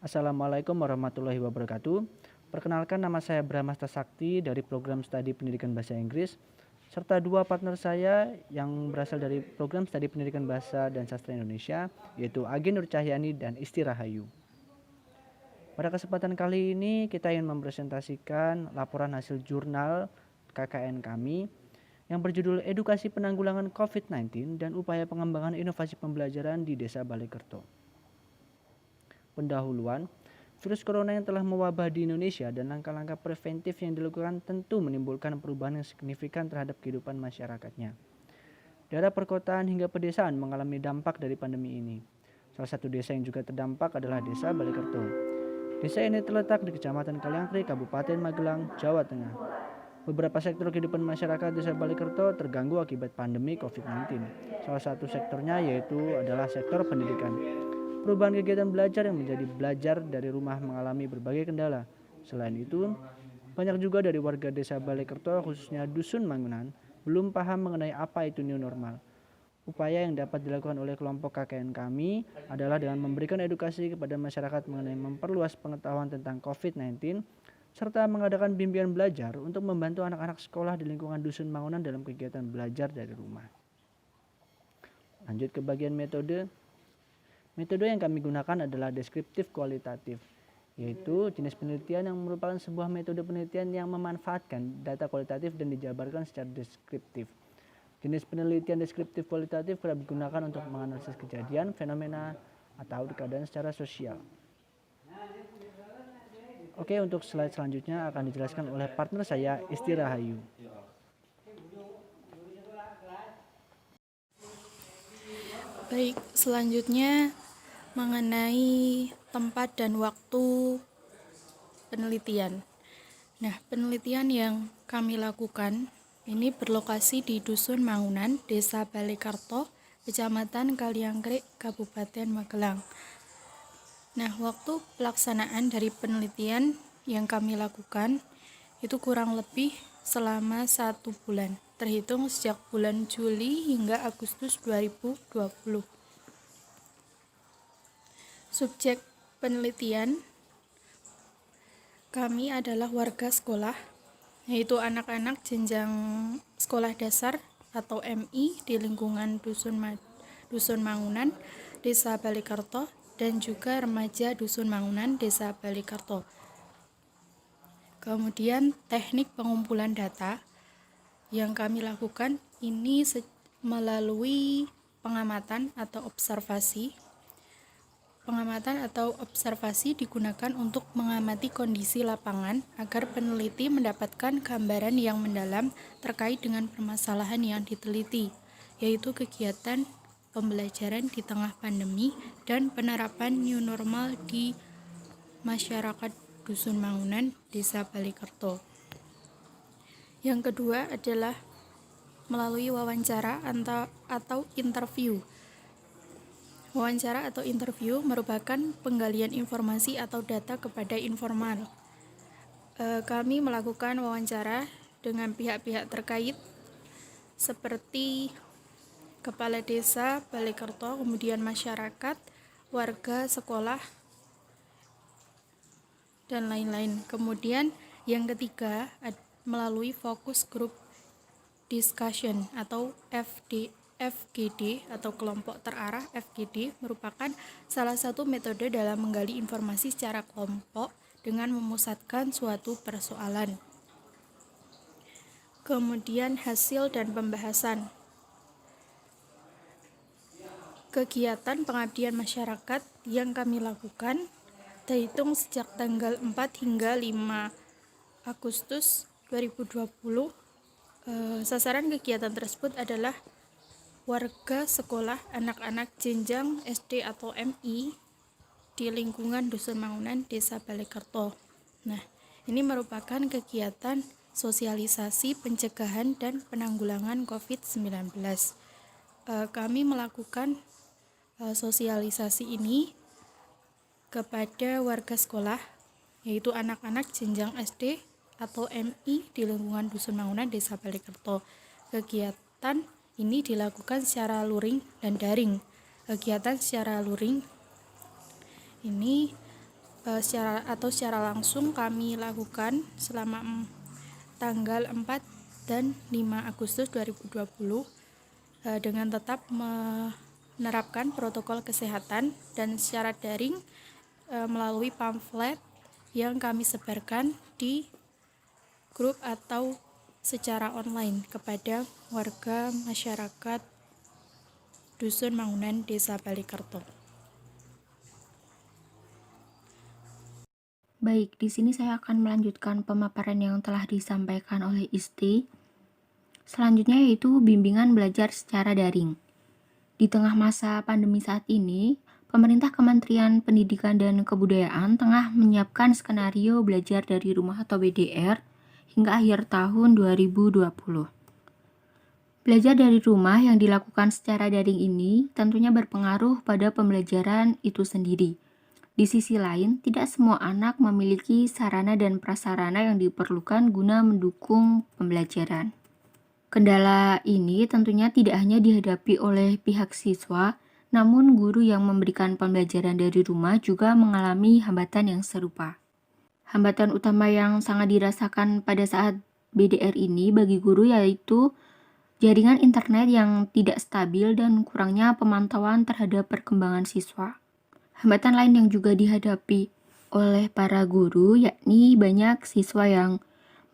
Assalamualaikum warahmatullahi wabarakatuh. Perkenalkan, nama saya Bramasta Sakti dari program studi pendidikan bahasa Inggris, serta dua partner saya yang berasal dari program studi pendidikan bahasa dan sastra Indonesia, yaitu Agi Nur Cahyani dan Isti Rahayu. Pada kesempatan kali ini kita ingin mempresentasikan laporan hasil jurnal KKN kami yang berjudul Edukasi Penanggulangan COVID-19 dan Upaya Pengembangan Inovasi Pembelajaran di Desa Balekerto. Pendahuluan, virus corona yang telah mewabah di Indonesia dan langkah-langkah preventif yang dilakukan tentu menimbulkan perubahan yang signifikan terhadap kehidupan masyarakatnya. Daerah perkotaan hingga pedesaan mengalami dampak dari pandemi ini. Salah satu desa yang juga terdampak adalah Desa Balekerto. Desa ini terletak di Kecamatan Kaliangkri, Kabupaten Magelang, Jawa Tengah. Beberapa sektor kehidupan masyarakat Desa Balekerto terganggu akibat pandemi COVID-19. Salah satu sektornya yaitu adalah sektor pendidikan. Perubahan kegiatan belajar yang menjadi belajar dari rumah mengalami berbagai kendala. Selain itu, banyak juga dari warga Desa Balekerto khususnya Dusun Mangunan belum paham mengenai apa itu new normal. Upaya yang dapat dilakukan oleh kelompok KKN kami adalah dengan memberikan edukasi kepada masyarakat mengenai memperluas pengetahuan tentang COVID-19 serta mengadakan bimbingan belajar untuk membantu anak-anak sekolah di lingkungan Dusun Mangunan dalam kegiatan belajar dari rumah. Lanjut ke bagian metode. Metode yang kami gunakan adalah deskriptif kualitatif, yaitu jenis penelitian yang merupakan sebuah metode penelitian yang memanfaatkan data kualitatif dan dijabarkan secara deskriptif. Jenis penelitian deskriptif kualitatif kerap digunakan untuk menganalisis kejadian, fenomena, atau keadaan secara sosial. Oke, untuk slide selanjutnya akan dijelaskan oleh partner saya, Isti Rahayu. Baik, selanjutnya mengenai tempat dan waktu penelitian. Nah, penelitian yang kami lakukan ini berlokasi di Dusun Mangunan, Desa Balekerto, Kecamatan Kaliangkri, Kabupaten Magelang. Nah, waktu pelaksanaan dari penelitian yang kami lakukan itu kurang lebih selama 1 bulan, terhitung sejak bulan Juli hingga Agustus 2020. Subjek penelitian kami adalah warga sekolah, yaitu anak-anak jenjang sekolah dasar atau MI di lingkungan Dusun Mangunan, Desa Balekerto, dan juga remaja Dusun Mangunan, Desa Balekerto. Kemudian teknik pengumpulan data yang kami lakukan ini melalui pengamatan atau observasi. Pengamatan atau observasi digunakan untuk mengamati kondisi lapangan agar peneliti mendapatkan gambaran yang mendalam terkait dengan permasalahan yang diteliti, yaitu kegiatan pembelajaran di tengah pandemi dan penerapan new normal di masyarakat Dusun Mangunan, Desa Balekerto. Yang kedua adalah melalui wawancara atau interview. Wawancara atau interview merupakan penggalian informasi atau data kepada informal. Kami melakukan wawancara dengan pihak-pihak terkait seperti kepala desa Balekerto, kemudian masyarakat, warga sekolah, dan lain-lain. Kemudian yang ketiga melalui focus group discussion atau FGD atau kelompok terarah. FGD merupakan salah satu metode dalam menggali informasi secara kelompok dengan memusatkan suatu persoalan. Kemudian hasil dan pembahasan. Kegiatan pengabdian masyarakat yang kami lakukan terhitung sejak tanggal 4 hingga 5 Agustus 2020. Sasaran kegiatan tersebut adalah warga sekolah anak-anak jenjang SD atau MI di lingkungan Dusun Mangunan, Desa Balekerto. Nah, ini merupakan kegiatan sosialisasi pencegahan dan penanggulangan COVID-19. Kami melakukan sosialisasi ini kepada warga sekolah, yaitu anak-anak jenjang SD atau MI di lingkungan Dusun Mangunan, Desa Balekerto. Kegiatan ini dilakukan secara luring dan daring. Kegiatan secara luring ini secara langsung kami lakukan selama tanggal 4 dan 5 Agustus 2020 dengan tetap menerapkan protokol kesehatan dan secara daring melalui pamflet yang kami sebarkan di grup atau secara online kepada warga masyarakat Dusun Mangunan, Desa Balikerto. Baik, di sini saya akan melanjutkan pemaparan yang telah disampaikan oleh Isti. Selanjutnya yaitu bimbingan belajar secara daring. Di tengah masa pandemi saat ini, pemerintah Kementerian Pendidikan dan Kebudayaan tengah menyiapkan skenario belajar dari rumah atau BDR hingga akhir tahun 2020. Belajar dari rumah yang dilakukan secara daring ini tentunya berpengaruh pada pembelajaran itu sendiri. Di sisi lain, tidak semua anak memiliki sarana dan prasarana yang diperlukan guna mendukung pembelajaran. Kendala ini tentunya tidak hanya dihadapi oleh pihak siswa, namun guru yang memberikan pembelajaran dari rumah juga mengalami hambatan yang serupa. Hambatan utama yang sangat dirasakan pada saat BDR ini bagi guru yaitu jaringan internet yang tidak stabil dan kurangnya pemantauan terhadap perkembangan siswa. Hambatan lain yang juga dihadapi oleh para guru yakni banyak siswa yang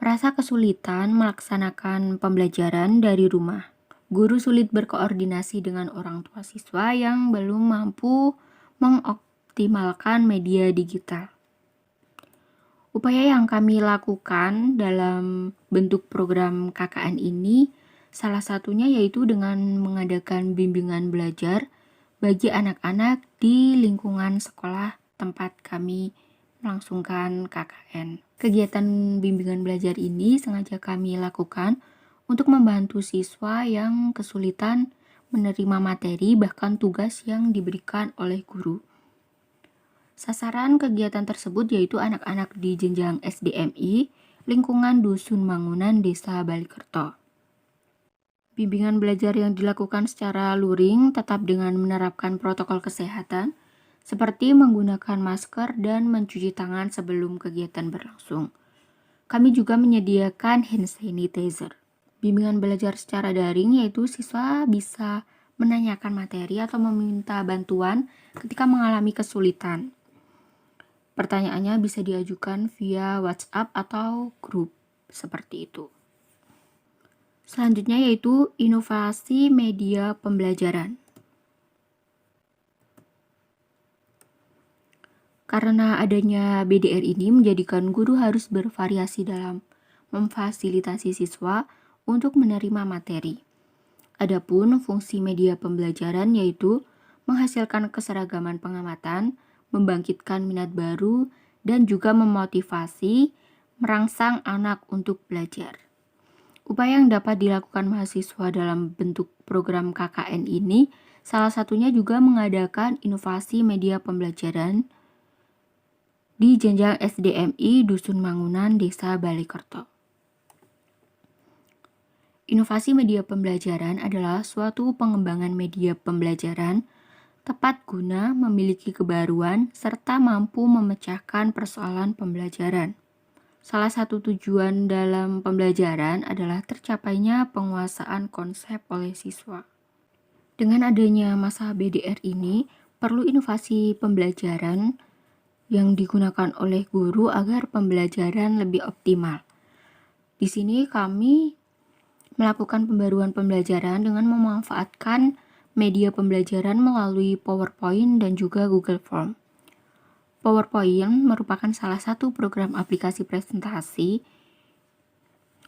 merasa kesulitan melaksanakan pembelajaran dari rumah. Guru sulit berkoordinasi dengan orang tua siswa yang belum mampu mengoptimalkan media digital. Upaya yang kami lakukan dalam bentuk program KKN ini salah satunya yaitu dengan mengadakan bimbingan belajar bagi anak-anak di lingkungan sekolah tempat kami melangsungkan KKN. Kegiatan bimbingan belajar ini sengaja kami lakukan untuk membantu siswa yang kesulitan menerima materi bahkan tugas yang diberikan oleh guru. Sasaran kegiatan tersebut yaitu anak-anak di jenjang SDMI, lingkungan Dusun Mangunan, Desa Balikerto. Bimbingan belajar yang dilakukan secara luring tetap dengan menerapkan protokol kesehatan seperti menggunakan masker dan mencuci tangan sebelum kegiatan berlangsung. Kami juga menyediakan hand sanitizer. Bimbingan belajar secara daring yaitu siswa bisa menanyakan materi atau meminta bantuan ketika mengalami kesulitan. Pertanyaannya bisa diajukan via WhatsApp atau grup seperti itu. Selanjutnya yaitu inovasi media pembelajaran. Karena adanya BDR ini menjadikan guru harus bervariasi dalam memfasilitasi siswa untuk menerima materi. Adapun fungsi media pembelajaran yaitu menghasilkan keseragaman pengamatan, membangkitkan minat baru, dan juga memotivasi, merangsang anak untuk belajar. Upaya yang dapat dilakukan mahasiswa dalam bentuk program KKN ini salah satunya juga mengadakan inovasi media pembelajaran di jenjang SDMI Dusun Mangunan, Desa Balikerto. Inovasi media pembelajaran adalah suatu pengembangan media pembelajaran tepat guna memiliki kebaruan serta mampu memecahkan persoalan pembelajaran. Salah satu tujuan dalam pembelajaran adalah tercapainya penguasaan konsep oleh siswa. Dengan adanya masa BDR ini, perlu inovasi pembelajaran yang digunakan oleh guru agar pembelajaran lebih optimal. Di sini kami melakukan pembaruan pembelajaran dengan memanfaatkan media pembelajaran melalui PowerPoint dan juga Google Form. PowerPoint merupakan salah satu program aplikasi presentasi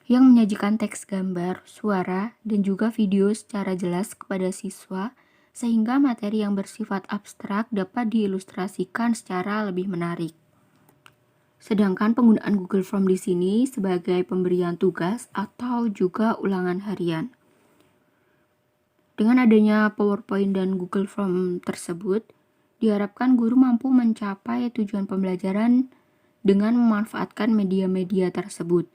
yang menyajikan teks gambar, suara, dan juga video secara jelas kepada siswa sehingga materi yang bersifat abstrak dapat diilustrasikan secara lebih menarik. Sedangkan penggunaan Google Form di sini sebagai pemberian tugas atau juga ulangan harian. Dengan adanya PowerPoint dan Google Form tersebut, diharapkan guru mampu mencapai tujuan pembelajaran dengan memanfaatkan media-media tersebut.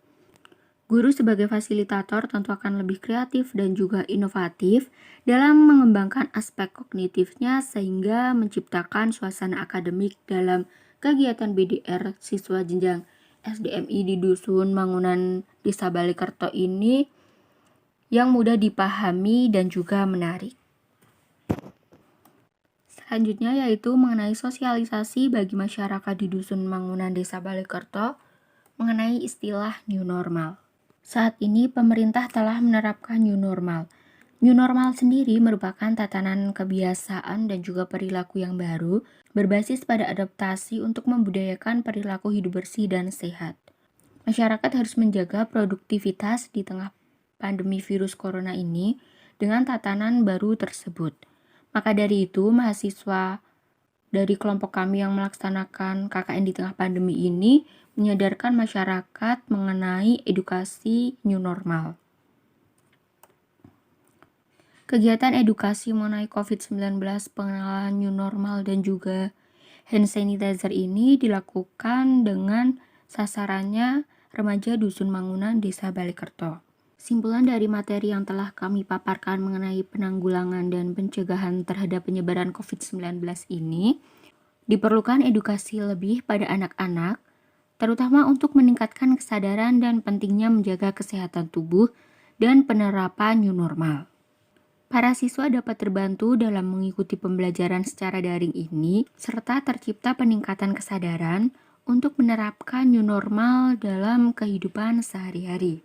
Guru sebagai fasilitator tentu akan lebih kreatif dan juga inovatif dalam mengembangkan aspek kognitifnya sehingga menciptakan suasana akademik dalam kegiatan BDR siswa jenjang SDMI di Dusun Mangunan Desa Balikerto ini yang mudah dipahami dan juga menarik. Selanjutnya yaitu mengenai sosialisasi bagi masyarakat di Dusun Mangunan Desa Balikerto mengenai istilah new normal. Saat ini pemerintah telah menerapkan new normal. New normal sendiri merupakan tatanan kebiasaan dan juga perilaku yang baru berbasis pada adaptasi untuk membudayakan perilaku hidup bersih dan sehat. Masyarakat harus menjaga produktivitas di tengah pandemi virus corona ini dengan tatanan baru tersebut. Maka dari itu, mahasiswa dari kelompok kami yang melaksanakan KKN di tengah pandemi ini menyadarkan masyarakat mengenai edukasi new normal. Kegiatan edukasi mengenai COVID-19, pengenalan new normal, dan juga hand sanitizer ini dilakukan dengan sasarannya remaja Dusun Mangunan Desa Balikerto. Simpulan dari materi yang telah kami paparkan mengenai penanggulangan dan pencegahan terhadap penyebaran COVID-19 ini, diperlukan edukasi lebih pada anak-anak, terutama untuk meningkatkan kesadaran dan pentingnya menjaga kesehatan tubuh dan penerapan new normal. Para siswa dapat terbantu dalam mengikuti pembelajaran secara daring ini, serta tercipta peningkatan kesadaran untuk menerapkan new normal dalam kehidupan sehari-hari.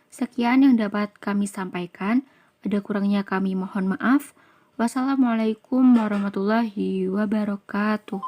Sekian yang dapat kami sampaikan, ada kurangnya kami mohon maaf. Wassalamualaikum warahmatullahi wabarakatuh.